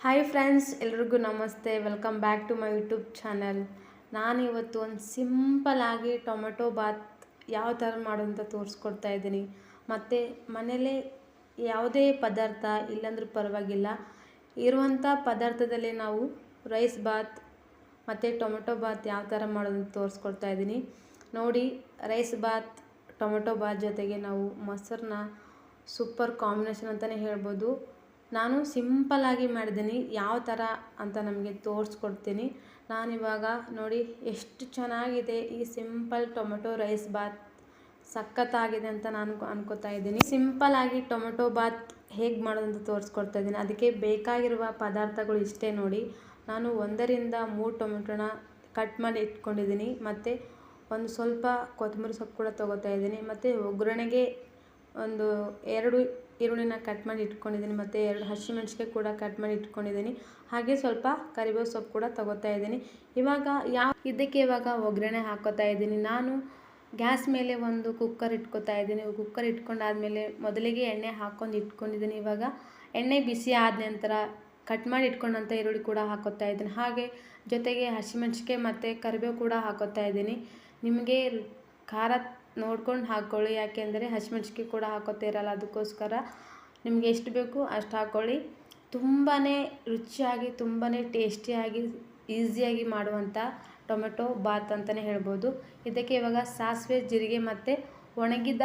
Hi friends, ಎಲ್ರಿಗೂ ನಮಸ್ತೆ. Welcome back to my YouTube channel. ನಾನಿವತ್ತು ಒಂದು ಸಿಂಪಲ್ಲಾಗಿ ಟೊಮೆಟೊ ಬಾತ್ ಯಾವ ಥರ ಮಾಡೋಂತ ತೋರಿಸ್ಕೊಡ್ತಾ ಇದ್ದೀನಿ. ಮತ್ತು ಮನೇಲೇ ಯಾವುದೇ ಪದಾರ್ಥ ಇಲ್ಲಾಂದ್ರೂ ಪರವಾಗಿಲ್ಲ, ಇರುವಂಥ ಪದಾರ್ಥದಲ್ಲೇ ನಾವು ರೈಸ್ ಬಾತ್ ಮತ್ತು ಟೊಮೆಟೊ ಬಾತ್ ಯಾವ ಥರ ಮಾಡೋದಂತ ತೋರಿಸ್ಕೊಡ್ತಾ ಇದ್ದೀನಿ ನೋಡಿ. ರೈಸ್ ಬಾತ್ ಟೊಮೆಟೊ ಬಾತ್ ಜೊತೆಗೆ ನಾವು ಮೊಸರನ್ನ ಸೂಪರ್ ಕಾಂಬಿನೇಷನ್ ಅಂತಲೇ ಹೇಳ್ಬೋದು. ನಾನು ಸಿಂಪಲ್ಲಾಗಿ ಮಾಡಿದ್ದೀನಿ, ಯಾವ ಥರ ಅಂತ ನಮಗೆ ತೋರಿಸ್ಕೊಡ್ತೀನಿ. ನಾನಿವಾಗ ನೋಡಿ ಎಷ್ಟು ಚೆನ್ನಾಗಿದೆ ಈ ಸಿಂಪಲ್ ಟೊಮೆಟೊ ರೈಸ್ ಬಾತ್, ಸಖತ್ತಾಗಿದೆ ಅಂತ ನಾನು ಅನ್ಕೋತಾ ಇದ್ದೀನಿ. ಸಿಂಪಲ್ಲಾಗಿ ಟೊಮೆಟೊ ಬಾತ್ ಹೇಗೆ ಮಾಡೋದಂತ ತೋರಿಸ್ಕೊಡ್ತಾ ಇದ್ದೀನಿ. ಅದಕ್ಕೆ ಬೇಕಾಗಿರುವ ಪದಾರ್ಥಗಳು ಇಷ್ಟೇ ನೋಡಿ. ನಾನು 1 ರಿಂದ 3 ಟೊಮೆಟೊನ ಕಟ್ ಮಾಡಿ ಇಟ್ಕೊಂಡಿದ್ದೀನಿ. ಮತ್ತು ಒಂದು ಸ್ವಲ್ಪ ಕೊತ್ತಂಬರಿ ಸೊಪ್ಪು ಕೂಡ ತೊಗೋತಾ ಇದ್ದೀನಿ. ಮತ್ತು ಒಗ್ಗರಣೆಗೆ ಒಂದು 2 ಈರುಳ್ಳಿನ ಕಟ್ ಮಾಡಿ ಇಟ್ಕೊಂಡಿದ್ದೀನಿ. ಮತ್ತು 2 ಹಸಿಮೆಣ್ಸಿಕಾಯಿ ಕೂಡ ಕಟ್ ಮಾಡಿ ಇಟ್ಕೊಂಡಿದ್ದೀನಿ. ಹಾಗೆ ಸ್ವಲ್ಪ ಕರಿಬೇವು ಸೊಪ್ಪು ಕೂಡ ತೊಗೋತಾ ಇದ್ದೀನಿ. ಇದಕ್ಕೆ ಇವಾಗ ಒಗ್ಗರಣೆ ಹಾಕೋತಾ ಇದ್ದೀನಿ. ನಾನು ಗ್ಯಾಸ್ ಮೇಲೆ ಒಂದು ಕುಕ್ಕರ್ ಇಟ್ಕೋತಾ ಇದ್ದೀನಿ. ಕುಕ್ಕರ್ ಇಟ್ಕೊಂಡಾದ್ಮೇಲೆ ಮೊದಲಿಗೆ ಎಣ್ಣೆ ಹಾಕ್ಕೊಂಡು ಇಟ್ಕೊಂಡಿದ್ದೀನಿ. ಇವಾಗ ಎಣ್ಣೆ ಬಿಸಿ ಆದ ನಂತರ ಕಟ್ ಮಾಡಿ ಇಟ್ಕೊಂಡಂಥ ಈರುಳ್ಳಿ ಕೂಡ ಹಾಕೋತಾ ಇದ್ದೀನಿ. ಹಾಗೆ ಜೊತೆಗೆ ಹಸಿಮೆಣ್ಸಿಕಾಯಿ ಮತ್ತು ಕರಿಬೇವು ಕೂಡ ಹಾಕೋತಾ ಇದ್ದೀನಿ. ನಿಮಗೆ ಖಾರ ನೋಡ್ಕೊಂಡು ಹಾಕ್ಕೊಳ್ಳಿ, ಯಾಕೆಂದರೆ ಹಸಿಮೆಣ್ಸಿಕಾಯಿ ಕೂಡ ಹಾಕೋತಿರಲ್ಲ, ಅದಕ್ಕೋಸ್ಕರ ನಿಮಗೆ ಎಷ್ಟು ಬೇಕು ಅಷ್ಟು ಹಾಕ್ಕೊಳ್ಳಿ. ತುಂಬಾ ರುಚಿಯಾಗಿ, ತುಂಬಾ ಟೇಸ್ಟಿಯಾಗಿ, ಈಸಿಯಾಗಿ ಮಾಡುವಂಥ ಟೊಮೆಟೊ ಬಾತ್ ಅಂತಲೇ ಹೇಳ್ಬೋದು. ಇದಕ್ಕೆ ಇವಾಗ ಸಾಸಿವೆ, ಜೀರಿಗೆ ಮತ್ತು ಒಣಗಿದ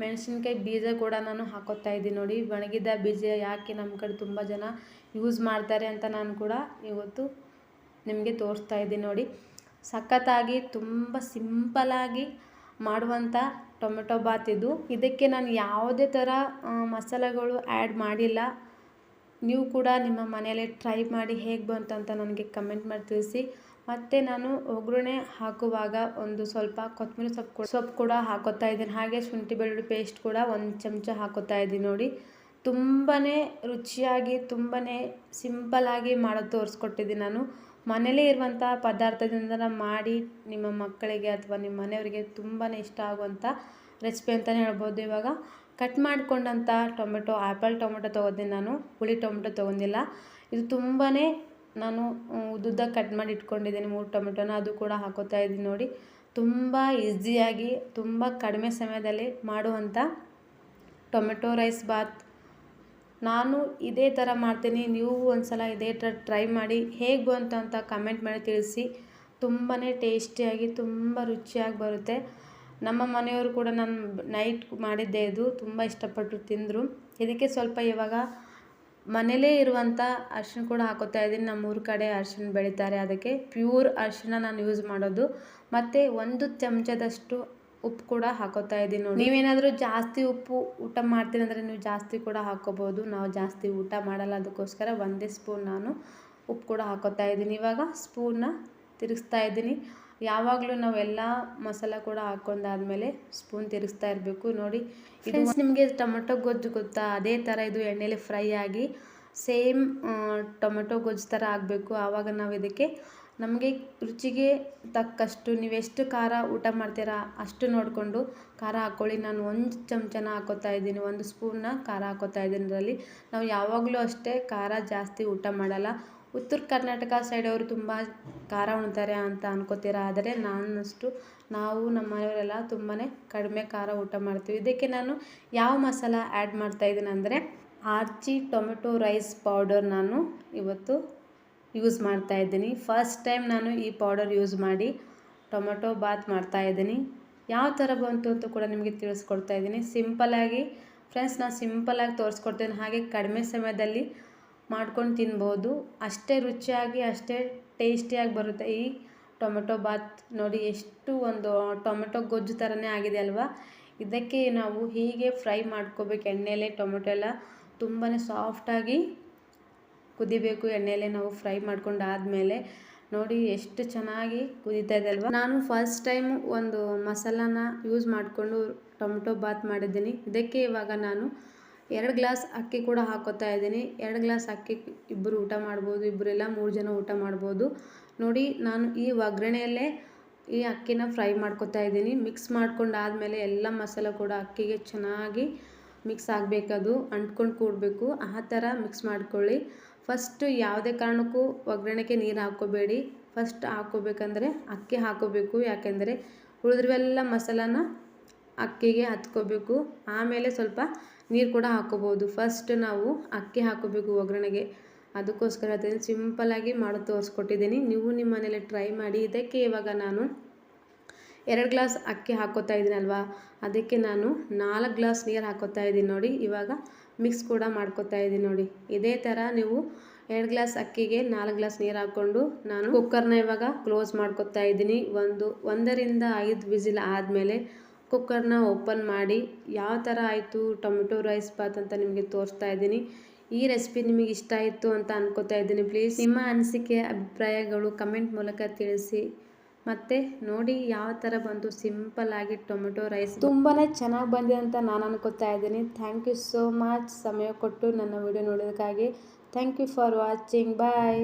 ಮೆಣಸಿನ್ಕಾಯಿ ಬೀಜ ಕೂಡ ನಾನು ಹಾಕೋತಾ ಇದ್ದೀನಿ ನೋಡಿ. ಒಣಗಿದ ಬೀಜ ಯಾಕೆ ನಮ್ಮ ಕಡೆ ತುಂಬ ಜನ ಯೂಸ್ ಮಾಡ್ತಾರೆ ಅಂತ ನಾನು ಕೂಡ ಇವತ್ತು ನಿಮಗೆ ತೋರಿಸ್ತಾ ಇದ್ದೀನಿ ನೋಡಿ. ಸಖತ್ತಾಗಿ ತುಂಬ ಸಿಂಪಲ್ಲಾಗಿ ಮಾಡುವಂಥ ಟೊಮೆಟೊ ಬಾತ್ ಇದು. ಇದಕ್ಕೆ ನಾನು ಯಾವುದೇ ಥರ ಮಸಾಲೆಗಳು ಆ್ಯಡ್ ಮಾಡಿಲ್ಲ. ನೀವು ಕೂಡ ನಿಮ್ಮ ಮನೆಯಲ್ಲೇ ಟ್ರೈ ಮಾಡಿ ಹೇಗೆ ಬಂತು ಅಂತ ನನಗೆ ಕಮೆಂಟ್ ಮಾಡಿ ತಿಳಿಸಿ. ಮತ್ತು ನಾನು ಒಗ್ಗರಣೆ ಹಾಕುವಾಗ ಒಂದು ಸ್ವಲ್ಪ ಕೊತ್ತಂಬರಿ ಸೊಪ್ಪು ಕೂಡ ಹಾಕೋತಾ ಇದ್ದೀನಿ. ಹಾಗೆ ಶುಂಠಿ ಬೆಳ್ಳುಳ್ಳಿ ಪೇಸ್ಟ್ ಕೂಡ 1 ಚಮಚ ಹಾಕೋತಾ ಇದ್ದೀನಿ ನೋಡಿ. ತುಂಬಾ ರುಚಿಯಾಗಿ, ತುಂಬಾ ಸಿಂಪಲ್ಲಾಗಿ ಮಾಡೋದು ತೋರಿಸ್ಕೊಟ್ಟಿದ್ದೀನಿ ನಾನು. ಮನೇಲೇ ಇರುವಂಥ ಪದಾರ್ಥದಿಂದ ಮಾಡಿ ನಿಮ್ಮ ಮಕ್ಕಳಿಗೆ ಅಥವಾ ನಿಮ್ಮ ಮನೆಯವರಿಗೆ ತುಂಬಾ ಇಷ್ಟ ಆಗುವಂಥ ರೆಸಿಪಿ ಅಂತಲೇ ಹೇಳ್ಬೋದು. ಇವಾಗ ಕಟ್ ಮಾಡಿಕೊಂಡಂಥ ಆ್ಯಪಲ್ ಟೊಮೆಟೊ ತೊಗೊಂಡಿದ್ದೀನಿ ನಾನು, ಹುಳಿ ಟೊಮೆಟೊ ತೊಗೊಂಡಿಲ್ಲ. ಇದು ತುಂಬಾ ನಾನು ಉದ್ದುದ್ದ ಕಟ್ ಮಾಡಿ ಇಟ್ಕೊಂಡಿದ್ದೀನಿ 3 ಟೊಮೆಟೊನ, ಅದು ಕೂಡ ಹಾಕೋತಾ ಇದ್ದೀನಿ ನೋಡಿ. ತುಂಬ ಈಸಿಯಾಗಿ, ತುಂಬ ಕಡಿಮೆ ಸಮಯದಲ್ಲಿ ಮಾಡುವಂಥ ಟೊಮೆಟೊ ರೈಸ್ ಬಾತ್. ನಾನು ಇದೇ ಥರ ಮಾಡ್ತೀನಿ, ನೀವು ಒಂದ್ಸಲ ಇದೇ ಥರ ಟ್ರೈ ಮಾಡಿ ಹೇಗೆ ಬಂತು ಅಂತ ಕಮೆಂಟ್ ಮಾಡಿ ತಿಳಿಸಿ. ತುಂಬಾ ಟೇಸ್ಟಿಯಾಗಿ, ತುಂಬ ರುಚಿಯಾಗಿ ಬರುತ್ತೆ. ನಮ್ಮ ಮನೆಯವರು ಕೂಡ ನಾನು ನೈಟ್ ಮಾಡಿದ್ದೆ, ಇದು ತುಂಬ ಇಷ್ಟಪಟ್ಟು ತಿಂದರು. ಇದಕ್ಕೆ ಸ್ವಲ್ಪ ಇವಾಗ ಮನೇಲೇ ಇರುವಂಥ ಅರಿಶಿಣ ಕೂಡ ಹಾಕೋತಾ ಇದ್ದೀನಿ. ನಮ್ಮೂರ ಕಡೆ ಅರಿಶಿಣ ಬೆಳೀತಾರೆ, ಅದಕ್ಕೆ ಪ್ಯೂರ್ ಅರಿಶಿಣ ನಾನು ಯೂಸ್ ಮಾಡೋದು. ಮತ್ತು 1 ಚಮಚದಷ್ಟು ಉಪ್ಪು ಕೂಡ ಹಾಕೋತಾ ಇದ್ದೀನಿ ನೋಡಿ. ನೀವೇನಾದರೂ ಜಾಸ್ತಿ ಉಪ್ಪು ಊಟ ಮಾಡ್ತೀನಿ ಅಂದರೆ ನೀವು ಜಾಸ್ತಿ ಕೂಡ ಹಾಕ್ಕೋಬೋದು. ನಾವು ಜಾಸ್ತಿ ಊಟ ಮಾಡಲ್ಲ, ಅದಕ್ಕೋಸ್ಕರ 1 ಸ್ಪೂನ್ ನಾನು ಉಪ್ಪು ಕೂಡ ಹಾಕೋತಾ ಇದ್ದೀನಿ. ಇವಾಗ ಸ್ಪೂನ್ನ ತಿರುಗಿಸ್ತಾ ಇದ್ದೀನಿ. ಯಾವಾಗಲೂ ನಾವೆಲ್ಲ ಮಸಾಲೆ ಕೂಡ ಹಾಕ್ಕೊಂಡಾದ್ಮೇಲೆ ಸ್ಪೂನ್ ತಿರುಗಿಸ್ತಾ ಇರಬೇಕು ನೋಡಿ. ಇದು ನಿಮಗೆ ಟೊಮೆಟೊ ಗೊಜ್ಜು ಗೊತ್ತಾ, ಅದೇ ಥರ ಇದು ಎಣ್ಣೆಲಿ ಫ್ರೈ ಆಗಿ ಸೇಮ್ ಟೊಮೆಟೊ ಗೊಜ್ಜು ಥರ ಆಗಬೇಕು. ಆವಾಗ ನಾವು ಇದಕ್ಕೆ ನಮಗೆ ರುಚಿಗೆ ತಕ್ಕಷ್ಟು, ನೀವೆಷ್ಟು ಖಾರ ಊಟ ಮಾಡ್ತೀರಾ ಅಷ್ಟು ನೋಡಿಕೊಂಡು ಖಾರ ಹಾಕ್ಕೊಳ್ಳಿ. ನಾನು 1 ಚಮಚನ ಹಾಕೋತಾ ಇದ್ದೀನಿ, 1 ಸ್ಪೂನ್ನ ಖಾರ ಹಾಕೋತಾ ಇದ್ದೀನಿ. ಇದರಲ್ಲಿ ನಾವು ಯಾವಾಗಲೂ ಅಷ್ಟೇ ಖಾರ ಜಾಸ್ತಿ ಊಟ ಮಾಡಲ್ಲ. ಉತ್ತರ ಕರ್ನಾಟಕ ಸೈಡವರು ತುಂಬ ಖಾರ ಉಣ್ತಾರೆ ಅಂತ ಅನ್ಕೋತೀರಾ, ಆದರೆ ನಾವು ನಮ್ಮ ಮನೆಯವರೆಲ್ಲ ತುಂಬಾ ಕಡಿಮೆ ಖಾರ ಊಟ ಮಾಡ್ತೀವಿ. ಇದಕ್ಕೆ ನಾನು ಯಾವ ಮಸಾಲ ಆ್ಯಡ್ ಮಾಡ್ತಾಯಿದ್ದೀನಿ ಅಂದರೆ ಆರ್ಚಿ ಟೊಮೆಟೊ ರೈಸ್ ಪೌಡರ್ ನಾನು ಇವತ್ತು ಯೂಸ್ ಮಾಡ್ತಾಯಿದ್ದೀನಿ. ಫಸ್ಟ್ ಟೈಮ್ ನಾನು ಈ ಪೌಡರ್ ಯೂಸ್ ಮಾಡಿ ಟೊಮೆಟೊ ಬಾತ್ ಮಾಡ್ತಾಯಿದ್ದೀನಿ. ಯಾವ ಥರ ಬಂತು ಅಂತ ಕೂಡ ನಿಮಗೆ ತಿಳಿಸ್ಕೊಡ್ತಾ ಇದ್ದೀನಿ ಸಿಂಪಲ್ಲಾಗಿ. ಫ್ರೆಂಡ್ಸ್, ನಾನು ಸಿಂಪಲ್ಲಾಗಿ ತೋರಿಸ್ಕೊಡ್ತೀನಿ, ಹಾಗೆ ಕಡಿಮೆ ಸಮಯದಲ್ಲಿ ಮಾಡ್ಕೊಂಡು ತಿನ್ಬೋದು. ಅಷ್ಟೇ ರುಚಿಯಾಗಿ, ಅಷ್ಟೇ ಟೇಸ್ಟಿಯಾಗಿ ಬರುತ್ತೆ ಈ ಟೊಮೆಟೊ ಬಾತ್ ನೋಡಿ. ಎಷ್ಟು ಒಂದು ಟೊಮೆಟೊ ಗೊಜ್ಜು ಥರನೇ ಆಗಿದೆ ಅಲ್ವಾ. ಇದಕ್ಕೆ ನಾವು ಹೀಗೆ ಫ್ರೈ ಮಾಡ್ಕೋಬೇಕು ಎಣ್ಣೆಲೆ. ಟೊಮೆಟೊ ಎಲ್ಲ ತುಂಬಾ ಸಾಫ್ಟಾಗಿ ಕುದಿಬೇಕು ಎಣ್ಣೆಲೆ. ನಾವು ಫ್ರೈ ಮಾಡ್ಕೊಂಡಾದ್ಮೇಲೆ ನೋಡಿ ಎಷ್ಟು ಚೆನ್ನಾಗಿ ಕುದೀತಾ ಇದೆ ಅಲ್ವಾ. ನಾನು ಫಸ್ಟ್ ಟೈಮ್ ಒಂದು ಮಸಾಲಾನ ಯೂಸ್ ಮಾಡಿಕೊಂಡು ಟೊಮೆಟೊ ಬಾತ್ ಮಾಡಿದ್ದೀನಿ. ಇದಕ್ಕೆ ಇವಾಗ ನಾನು 2 ಗ್ಲಾಸ್ ಅಕ್ಕಿ ಕೂಡ ಹಾಕೋತಾ ಇದ್ದೀನಿ. 2 ಗ್ಲಾಸ್ ಅಕ್ಕಿ ಇಬ್ಬರು ಊಟ ಮಾಡ್ಬೋದು, ಇಬ್ಬರೆಲ್ಲ 3 ಜನ ಊಟ ಮಾಡ್ಬೋದು ನೋಡಿ. ನಾನು ಈ ಒಗ್ಗರಣೆಯಲ್ಲೇ ಈ ಅಕ್ಕಿನ ಫ್ರೈ ಮಾಡ್ಕೋತಾ ಇದ್ದೀನಿ. ಮಿಕ್ಸ್ ಮಾಡ್ಕೊಂಡಾದ್ಮೇಲೆ ಎಲ್ಲ ಮಸಾಲೆ ಕೂಡ ಅಕ್ಕಿಗೆ ಚೆನ್ನಾಗಿ ಮಿಕ್ಸ್ ಆಗಬೇಕದು, ಅಂಟ್ಕೊಂಡು ಕೂಡಬೇಕು. ಆ ಥರ ಮಿಕ್ಸ್ ಮಾಡ್ಕೊಳ್ಳಿ. ಫಸ್ಟು ಯಾವುದೇ ಕಾರಣಕ್ಕೂ ಒಗ್ಗರಣೆಗೆ ನೀರು ಹಾಕ್ಕೋಬೇಡಿ. ಫಸ್ಟ್ ಹಾಕ್ಕೋಬೇಕಂದ್ರೆ ಅಕ್ಕಿ ಹಾಕ್ಕೋಬೇಕು, ಯಾಕೆಂದರೆ ಉಳಿದ್ರವೆಲ್ಲ ಮಸಾಲಾನ ಅಕ್ಕಿಗೆ ಹತ್ಕೋಬೇಕು. ಆಮೇಲೆ ಸ್ವಲ್ಪ ನೀರು ಕೂಡ ಹಾಕ್ಕೋಬೋದು. ಫಸ್ಟ್ ನಾವು ಅಕ್ಕಿ ಹಾಕ್ಕೋಬೇಕು ಒಗ್ಗರಣೆಗೆ. ಅದಕ್ಕೋಸ್ಕರ ಅದನ್ನು ಸಿಂಪಲ್ಲಾಗಿ ಮಾಡಿ ತೋರಿಸ್ಕೊಟ್ಟಿದ್ದೀನಿ. ನೀವು ನಿಮ್ಮ ಮನೇಲಿ ಟ್ರೈ ಮಾಡಿ. ಇದಕ್ಕೆ ಇವಾಗ ನಾನು 2 ಗ್ಲಾಸ್ ಅಕ್ಕಿ ಹಾಕ್ಕೋತಾ ಇದ್ದೀನಲ್ವಾ, ಅದಕ್ಕೆ ನಾನು 4 ಗ್ಲಾಸ್ ನೀರು ಹಾಕ್ಕೋತಾ ಇದ್ದೀನಿ ನೋಡಿ. ಇವಾಗ ಮಿಕ್ಸ್ ಕೂಡ ಮಾಡ್ಕೋತಾ ಇದ್ದೀನಿ ನೋಡಿ. ಇದೇ ಥರ ನೀವು 2 ಗ್ಲಾಸ್ ಅಕ್ಕಿಗೆ 4 ಗ್ಲಾಸ್ ನೀರು ಹಾಕ್ಕೊಂಡು ನಾನು ಕುಕ್ಕರ್ನ ಇವಾಗ ಕ್ಲೋಸ್ ಮಾಡ್ಕೋತಾ ಇದ್ದೀನಿ. 1ರಿಂದ 5 ವಿಸಿಲ್ ಆದಮೇಲೆ ಕುಕ್ಕರ್ನ ಓಪನ್ ಮಾಡಿ ಯಾವ ಥರ ಆಯಿತು ಟೊಮೆಟೊ ರೈಸ್ ಬಾತ್ ಅಂತ ನಿಮಗೆ ತೋರಿಸ್ತಾ ಇದ್ದೀನಿ. ಈ ರೆಸಿಪಿ ನಿಮಗೆ ಇಷ್ಟ ಆಯಿತು ಅಂತ ಅನ್ಕೋತಾ ಇದ್ದೀನಿ. ಪ್ಲೀಸ್ ನಿಮ್ಮ ಅನಿಸಿಕೆ ಅಭಿಪ್ರಾಯಗಳು ಕಮೆಂಟ್ ಮೂಲಕ ತಿಳಿಸಿ. ಮತ್ತು ನೋಡಿ ಯಾವ ಥರ ಬಂತು ಸಿಂಪಲ್ಲಾಗಿ ಟೊಮೆಟೊ ರೈಸ್. ತುಂಬಾ ಚೆನ್ನಾಗಿ ಬಂದಿದೆ ಅಂತ ನಾನು ಅನ್ಕೋತಾ ಇದ್ದೀನಿ. ಥ್ಯಾಂಕ್ ಯು ಸೋ ಮಚ್ ಸಮಯ ಕೊಟ್ಟು ನನ್ನ ವಿಡಿಯೋ ನೋಡೋದಕ್ಕಾಗಿ. Thank you for watching. Bye.